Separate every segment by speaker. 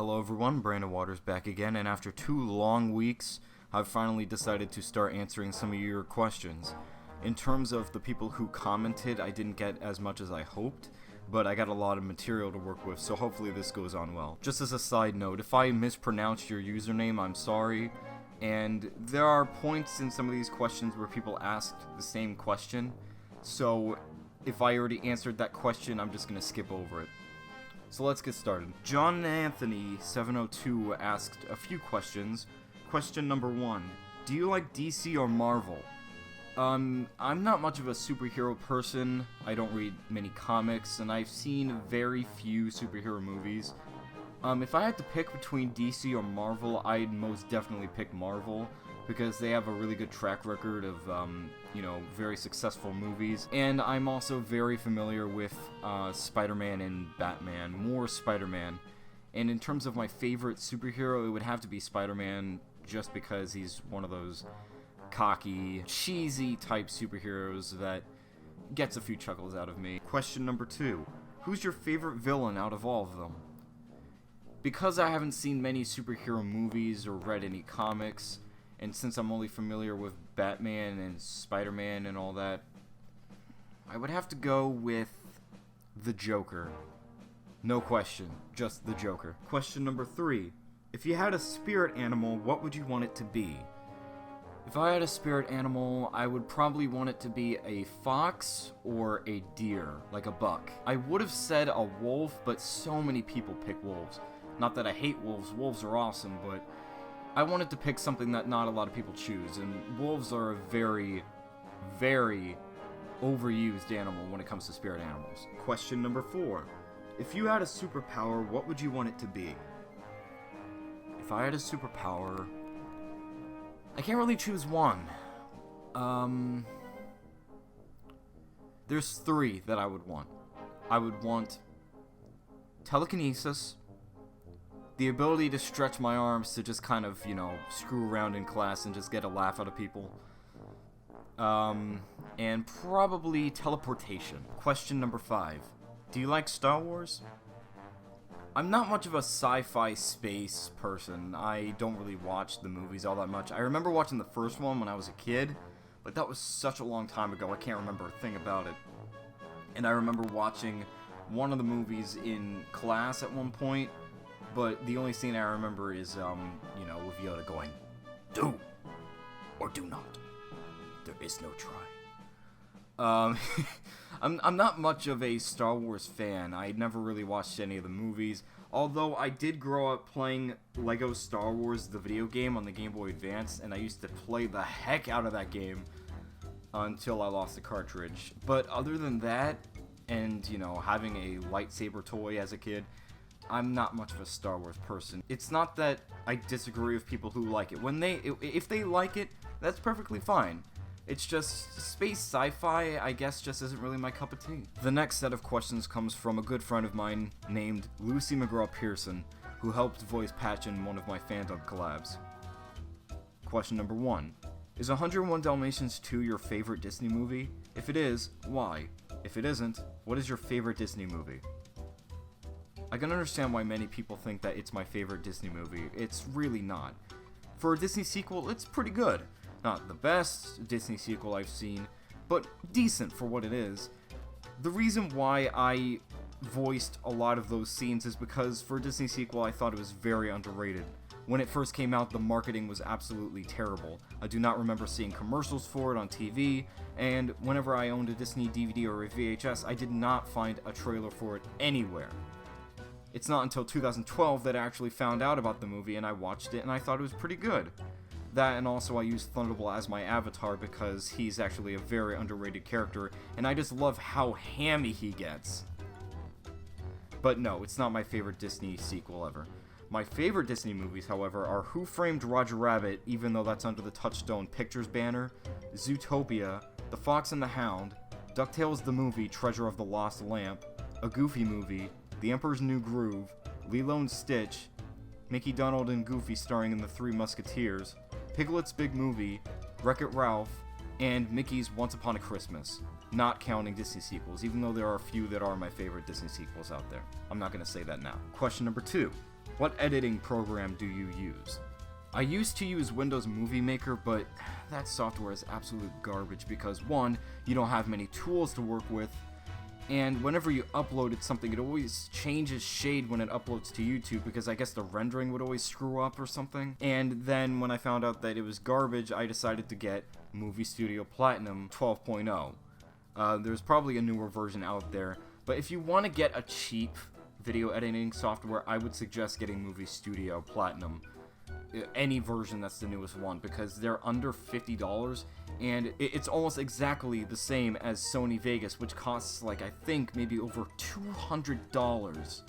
Speaker 1: Hello everyone, Brandon Waters back again, and after 2 long weeks, I've finally decided to start answering some of your questions. In terms of the people who commented, I didn't get as much as I hoped, but I got a lot of material to work with, so hopefully this goes on well. Just as a side note, if I mispronounced your username, I'm sorry, and there are points in some of these questions where people asked the same question, so if I already answered that question, I'm just going to skip over it. So let's get started. John Anthony 702 asked a few questions. Question number 1. Do you like DC or Marvel? I'm not much of a superhero person. I don't read many comics, and I've seen very few superhero movies. If I had to pick between DC or Marvel, I'd most definitely pick Marvel, because they have a really good track record of, very successful movies. And I'm also very familiar with Spider-Man and Batman, more Spider-Man. And in terms of my favorite superhero, it would have to be Spider-Man, just because he's one of those cocky, cheesy type superheroes that gets a few chuckles out of me. Question number 2. Who's your favorite villain out of all of them? Because I haven't seen many superhero movies or read any comics, and since I'm only familiar with Batman and Spider-Man and all that, I would have to go with the Joker. No question, just the Joker. Question number 3. If you had a spirit animal, what would you want it to be? If I had a spirit animal, I would probably want it to be a fox or a deer, like a buck. I would have said a wolf, but so many people pick wolves. Not that I hate wolves, wolves are awesome, but I wanted to pick something that not a lot of people choose, and wolves are a very, very overused animal when it comes to spirit animals. Question number 4. If you had a superpower, what would you want it to be? If I had a superpower, I can't really choose one. There's 3 that I would want. I would want telekinesis, the ability to stretch my arms to just kind of, screw around in class and just get a laugh out of people. And probably teleportation. Question number 5. Do you like Star Wars? I'm not much of a sci-fi space person. I don't really watch the movies all that much. I remember watching the first one when I was a kid, but that was such a long time ago, I can't remember a thing about it. And I remember watching one of the movies in class at one point, but the only scene I remember is, with Yoda going, "Do or do not. There is no try." I'm not much of a Star Wars fan. I never really watched any of the movies, although I did grow up playing Lego Star Wars, the video game, on the Game Boy Advance, and I used to play the heck out of that game until I lost the cartridge. But other than that, and, having a lightsaber toy as a kid, I'm not much of a Star Wars person. It's not that I disagree with people who like it. If they like it, that's perfectly fine. It's just space sci-fi, I guess, just isn't really my cup of tea. The next set of questions comes from a good friend of mine named Lucy McGraw-Pierson, who helped voice Patch in one of my fandom collabs. Question number 1. Is 101 Dalmatians 2 your favorite Disney movie? If it is, why? If it isn't, what is your favorite Disney movie? I can understand why many people think that it's my favorite Disney movie. It's really not. For a Disney sequel, it's pretty good. Not the best Disney sequel I've seen, but decent for what it is. The reason why I voiced a lot of those scenes is because for a Disney sequel, I thought it was very underrated. When it first came out, the marketing was absolutely terrible. I do not remember seeing commercials for it on TV, and whenever I owned a Disney DVD or a VHS, I did not find a trailer for it anywhere. It's not until 2012 that I actually found out about the movie, and I watched it, and I thought it was pretty good. That, and also I used Thunderbolt as my avatar because he's actually a very underrated character, and I just love how hammy he gets. But no, it's not my favorite Disney sequel ever. My favorite Disney movies, however, are Who Framed Roger Rabbit, even though that's under the Touchstone Pictures banner, Zootopia, The Fox and the Hound, DuckTales the Movie, Treasure of the Lost Lamp, A Goofy Movie, The Emperor's New Groove, Lilo and Stitch, Mickey, Donald, and Goofy starring in The Three Musketeers, Piglet's Big Movie, Wreck-It Ralph, and Mickey's Once Upon a Christmas. Not counting Disney sequels, even though there are a few that are my favorite Disney sequels out there. I'm not going to say that now. Question number 2. What editing program do you use? I used to use Windows Movie Maker, but that software is absolute garbage because, one, you don't have many tools to work with, and whenever you uploaded something, it always changes shade when it uploads to YouTube because I guess the rendering would always screw up or something. And then when I found out that it was garbage, I decided to get Movie Studio Platinum 12.0. There's probably a newer version out there, but if you want to get a cheap video editing software, I would suggest getting Movie Studio Platinum. Any version that's the newest one, because they're under $50 and it's almost exactly the same as Sony Vegas, which costs like I think maybe over $200.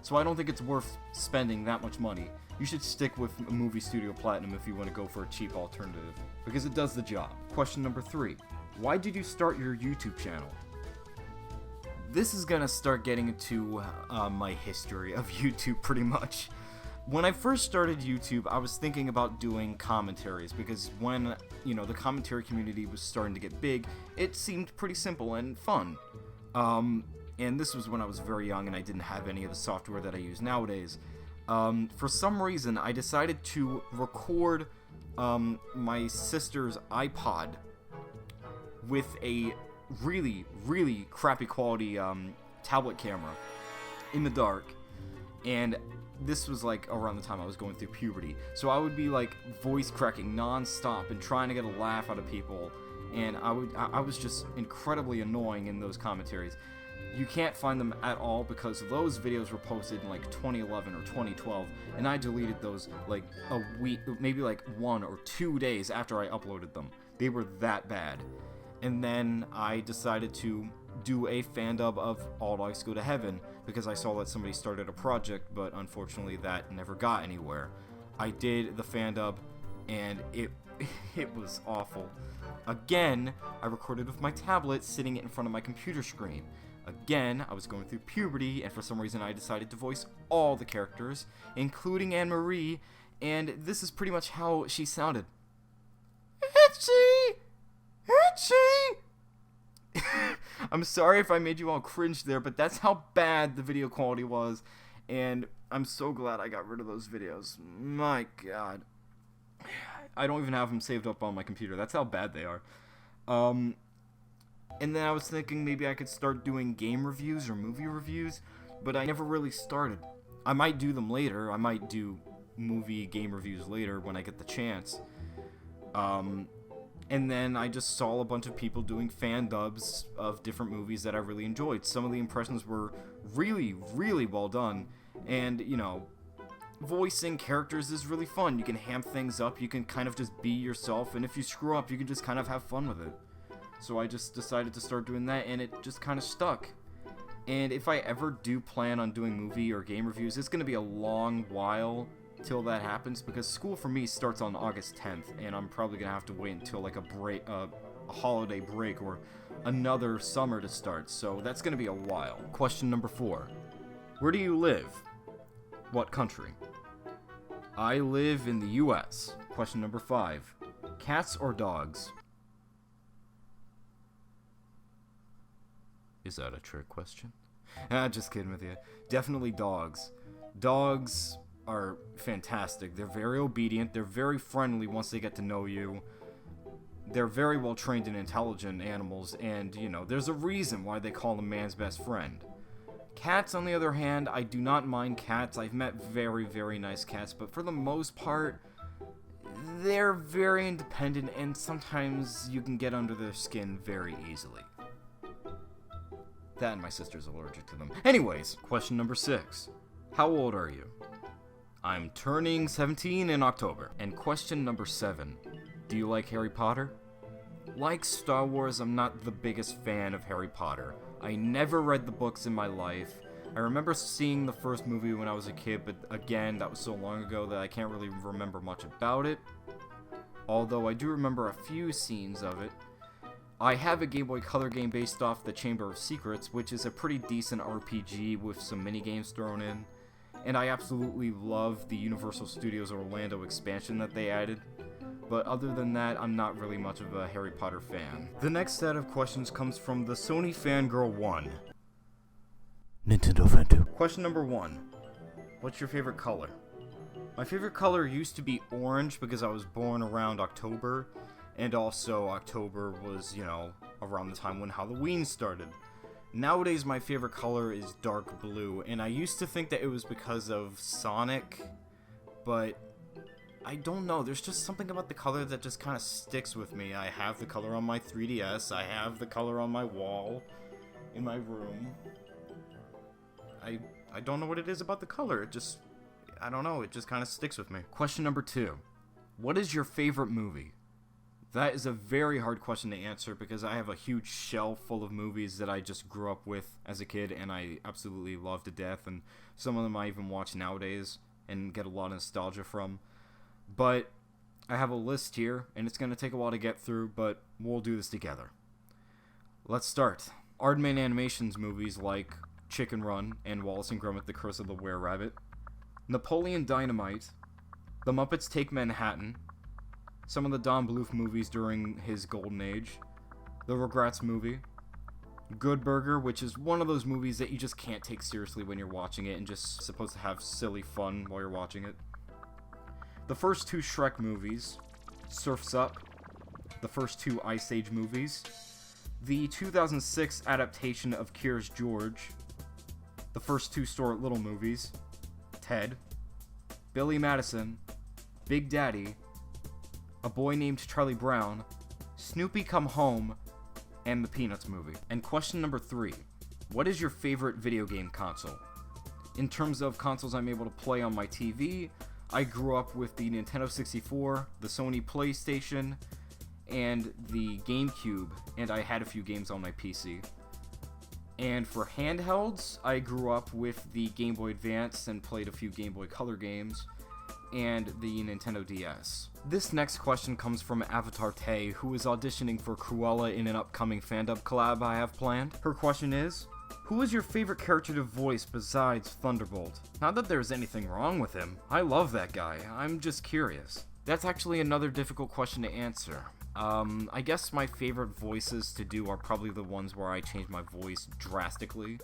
Speaker 1: So I don't think it's worth spending that much money. You should stick with Movie Studio Platinum if you want to go for a cheap alternative, because it does the job. Question number 3. Why did you start your YouTube channel? This is gonna start getting into my history of YouTube pretty much. When I first started YouTube, I was thinking about doing commentaries because when, the commentary community was starting to get big, it seemed pretty simple and fun. And this was when I was very young and I didn't have any of the software that I use nowadays. For some reason, I decided to record my sister's iPod with a really, really crappy quality tablet camera in the dark. And this was like around the time I was going through puberty, so I would be like voice cracking non-stop and trying to get a laugh out of people, and I was just incredibly annoying in those commentaries. You can't find them at all because those videos were posted in like 2011 or 2012, and I deleted those like a week, maybe like 1 or 2 days after I uploaded them. They were that bad. And then I decided to do a fan dub of All Dogs Go to Heaven because I saw that somebody started a project, but unfortunately that never got anywhere. I did the fan dub and it was awful. Again, I recorded with my tablet sitting in front of my computer screen. Again, I was going through puberty, and for some reason I decided to voice all the characters, including Anne-Marie, and this is pretty much how she sounded. Itchy! Itchy! I'm sorry if I made you all cringe there, but that's how bad the video quality was, and I'm so glad I got rid of those videos. My god. I don't even have them saved up on my computer. That's how bad they are. And then I was thinking maybe I could start doing game reviews or movie reviews, but I never really started. I might do them later. I might do movie game reviews later when I get the chance. And then I just saw a bunch of people doing fan dubs of different movies that I really enjoyed. Some of the impressions were really, really well done. And, voicing characters is really fun. You can ham things up, you can kind of just be yourself, and if you screw up, you can just kind of have fun with it. So I just decided to start doing that, and it just kind of stuck. And if I ever do plan on doing movie or game reviews, it's going to be a long while till that happens, because school for me starts on August 10th, and I'm probably gonna have to wait until like a holiday break or another summer to start, so that's gonna be a while. Question number 4. Where do you live? What country? I live in the US. Question number 5. Cats or dogs? Is that a trick question? Just kidding with you. Definitely dogs. Dogs are fantastic. They're very obedient. They're very friendly once they get to know you. They're very well trained and intelligent animals, and, there's a reason why they call them man's best friend. Cats, on the other hand, I do not mind cats. I've met very, very nice cats, but for the most part, they're very independent, and sometimes you can get under their skin very easily. That and my sister's allergic to them. Anyways, question number 6. How old are you? I'm turning 17 in October. And question number 7. Do you like Harry Potter? Like Star Wars, I'm not the biggest fan of Harry Potter. I never read the books in my life. I remember seeing the first movie when I was a kid, but again, that was so long ago that I can't really remember much about it. Although I do remember a few scenes of it. I have a Game Boy Color game based off the Chamber of Secrets, which is a pretty decent RPG with some mini-games thrown in. And I absolutely love the Universal Studios Orlando expansion that they added. But other than that, I'm not really much of a Harry Potter fan. The next set of questions comes from the Sony Fangirl 1. Nintendo Fan 2. Question number 1. What's your favorite color? My favorite color used to be orange because I was born around October, and also October was, around the time when Halloween started. Nowadays, my favorite color is dark blue, and I used to think that it was because of Sonic, but I don't know. There's just something about the color that just kind of sticks with me. I have the color on my 3DS. I have the color on my wall in my room. I don't know what it is about the color. I don't know. It just kind of sticks with me. Question number 2. What is your favorite movie? That is a very hard question to answer because I have a huge shelf full of movies that I just grew up with as a kid and I absolutely love to death, and some of them I even watch nowadays and get a lot of nostalgia from. But I have a list here, and it's going to take a while to get through, but we'll do this together. Let's start. Aardman Animations movies like Chicken Run and Wallace and Gromit: The Curse of the Were-Rabbit, Napoleon Dynamite, The Muppets Take Manhattan, some of the Don Bluth movies during his golden age, the Rugrats movie, Good Burger, which is one of those movies that you just can't take seriously when you're watching it and just supposed to have silly fun while you're watching it, the first 2 Shrek movies, Surf's Up, the first 2 Ice Age movies, the 2006 adaptation of Curious George, the first 2 Stuart Little movies, Ted, Billy Madison, Big Daddy, A Boy Named Charlie Brown, Snoopy Come Home, and the Peanuts movie. And question number 3. What is your favorite video game console? In terms of consoles I'm able to play on my TV, I grew up with the Nintendo 64, the Sony PlayStation, and the GameCube, and I had a few games on my PC. And for handhelds, I grew up with the Game Boy Advance and played a few Game Boy Color games, and the Nintendo DS. This next question comes from Avatar Tay, who is auditioning for Cruella in an upcoming fandub collab I have planned. Her question is, who is your favorite character to voice besides Thunderbolt? Not that there's anything wrong with him. I love that guy. I'm just curious. That's actually another difficult question to answer. I guess my favorite voices to do are probably the ones where I change my voice drastically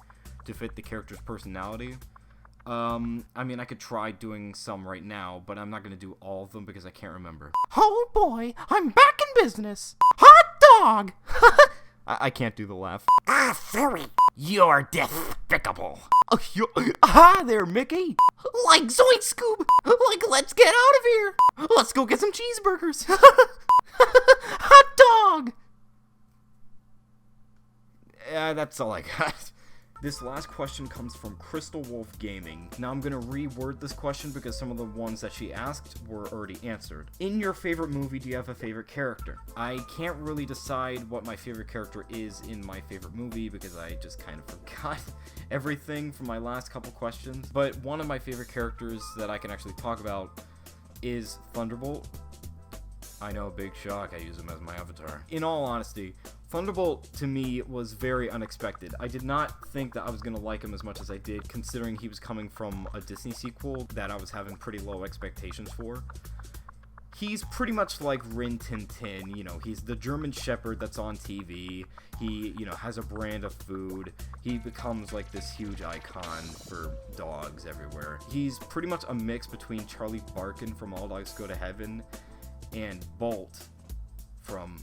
Speaker 1: to fit the character's personality. I could try doing some right now, but I'm not gonna do all of them because I can't remember. Oh boy, I'm back in business! Hot dog! I can't do the laugh.
Speaker 2: Ah, silly! You're despicable!
Speaker 1: Hi there, Mickey!
Speaker 2: Like Zoink Scoob! Like, let's get out of here!
Speaker 1: Let's go get some cheeseburgers! Hot dog! Yeah, that's all I got. This last question comes from Crystal Wolf Gaming. Now I'm gonna reword this question because some of the ones that she asked were already answered. In your favorite movie, do you have a favorite character? I can't really decide what my favorite character is in my favorite movie because I just kind of forgot everything from my last couple questions. But one of my favorite characters that I can actually talk about is Thunderbolt. I know, big shock, I use him as my avatar. In all honesty, Thunderbolt to me was very unexpected. I did not think that I was going to like him as much as I did, considering he was coming from a Disney sequel that I was having pretty low expectations for. He's pretty much like Rin Tin Tin, he's the German Shepherd that's on TV. He, has a brand of food. He becomes like this huge icon for dogs everywhere. He's pretty much a mix between Charlie Barkin from All Dogs Go to Heaven and Bolt from,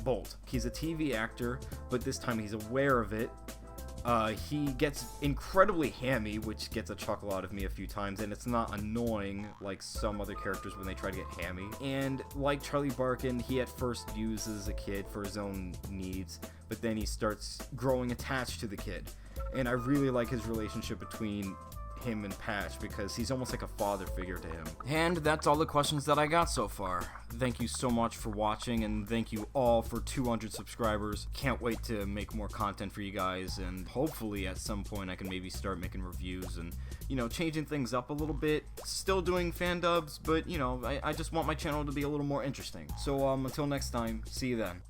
Speaker 1: Bolt. He's a TV actor, but this time he's aware of it. He gets incredibly hammy, which gets a chuckle out of me a few times, and it's not annoying like some other characters when they try to get hammy. And like Charlie Barkin, he at first uses a kid for his own needs, but then he starts growing attached to the kid. And I really like his relationship between him and Patch because he's almost like a father figure to him. And that's all the questions that I got so far. Thank you so much for watching, and thank you all for 200 subscribers. Can't wait to make more content for you guys, and hopefully at some point I can maybe start making reviews and, changing things up a little bit. Still doing fan dubs, but, I just want my channel to be a little more interesting. So, until next time, see you then.